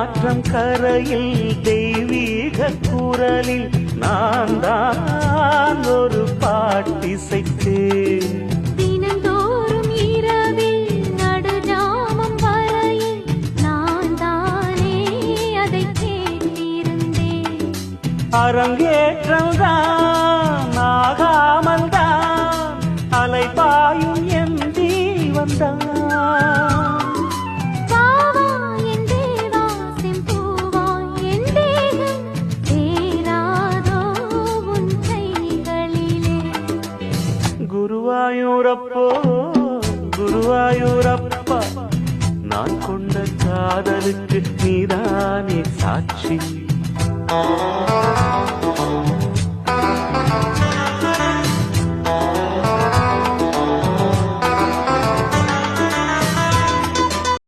ஆற்றம் கரையில் தெய்வீக குரலில் நான் தான் ஒரு பாட்டிசைத்தேன். தினந்தோறும் இரவில் நடுஜாமம் வரையில் நான் தானே அதை கேட்டிருந்தேன். அரங்கேற்றம் தான் ஆகாமல் தான் அலைபாயும் என் தீவந்தான். குருவாயூரப்போ குருவாயூரப்பா, நான் கொண்ட காதலுக்கு நீதானே சாட்சி.